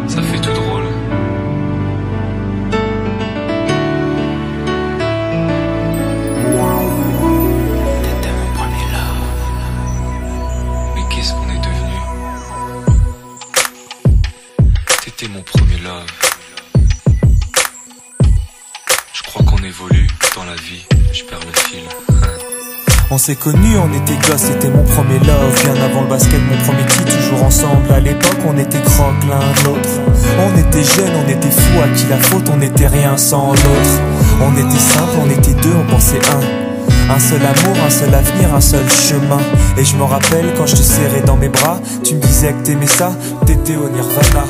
Ça fait tout drôle. T'étais mon premier love. Mais qu'est-ce qu'on est devenu? T'étais mon premier love. Je crois qu'on évolue dans la vie. Je perds le fil. On s'est connus, on était gosses, c'était mon premier love. Bien avant le basket, mon premier titre, toujours ensemble. À l'époque, on était croque l'un l'autre. On était jeunes, on était fous, à qui la faute, on n'était rien sans l'autre. On était simple, on était deux, on pensait un seul amour, un seul avenir, un seul chemin. Et je me rappelle quand je te serrais dans mes bras, tu me disais que t'aimais ça, t'étais au Nirvana.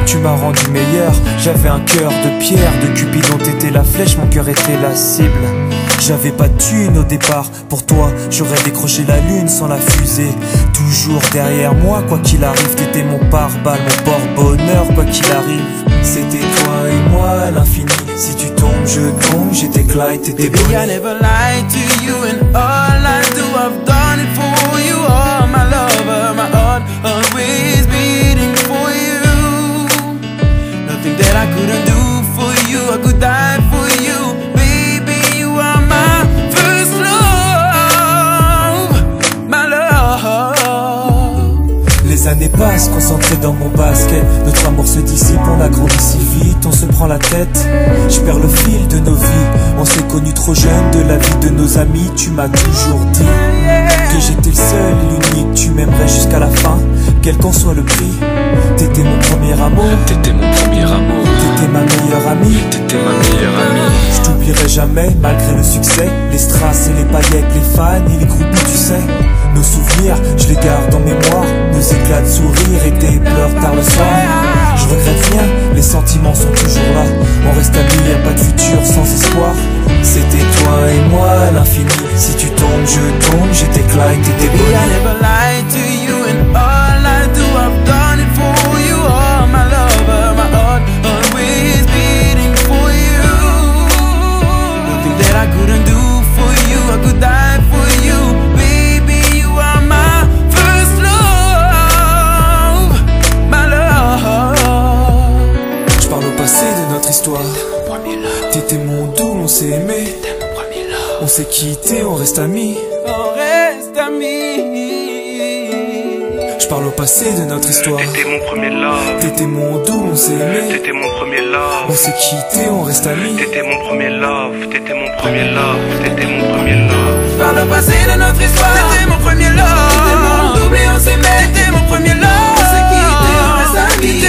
Tu m'as rendu meilleur, j'avais un cœur de pierre, de Cupidon t'étais la flèche, mon cœur était la cible. J'avais pas de thune au départ, pour toi j'aurais décroché la lune sans la fusée. Toujours derrière moi, quoi qu'il arrive, t'étais mon pare-balles, mon porte-bonheur, quoi qu'il arrive. C'était toi et moi à l'infini, si tu tombes je tombe, j'étais Clyde, t'étais Baby, I never lied to you, and all I do, I've done it for you. Oh, my lover, my heart always beating for you. Nothing that I couldn't do for you, I could die for you. Baby, you are my first love, my love. Les années passent, concentrées dans mon basket. Notre amour se dissipe, on a grandi si vite, on se prend la tête. Je perds le fil de nos vies, on s'est connus trop jeunes. De la vie de nos amis, tu m'as toujours dit que j'étais le seul et l'unique. Tu m'aimerais jusqu'à la fin, quel qu'en soit le prix. T'étais mon premier amour, T'étais mon premier amour. t'étais ma meilleure amie. T'étais ma meilleure amie. Je t'oublierai jamais, malgré le succès. Les strass et les paillettes, les fans et les groupies, tu sais. Nos souvenirs, je les garde en mémoire. Nos éclats de sourire et tes pleurs tard le soir. Je regrette rien, les sentiments sont toujours là. On reste amis, y'a pas de futur sans espoir. C'était toi et moi à l'infini. Si tu tombes, je tombe, j'étais Clyde, t'étais Baby, I Bonnie. never lied to you, and all I do, I've done it for you. Oh, my lover, my heart always beating for you. Nothing that I couldn't do for you, I could die for you. Baby, you are my first love, my love. Je parle au passé de notre histoire. T'étais mon doux, on s'est aimé. On s'est quitté, on reste amis. On reste amis. Je parle au passé de notre histoire. T'étais mon premier love. T'étais mon doux, on s'est aimé. T'étais mon premier love. On s'est quitté, on reste amis. T'étais mon premier love. T'étais mon premier love. T'étais mon premier love. Par le passé de notre histoire, t'étais mon premier love. T'étais mon double et on s'aimait. T'étais mon premier love. On s'est quitté, on reste amis.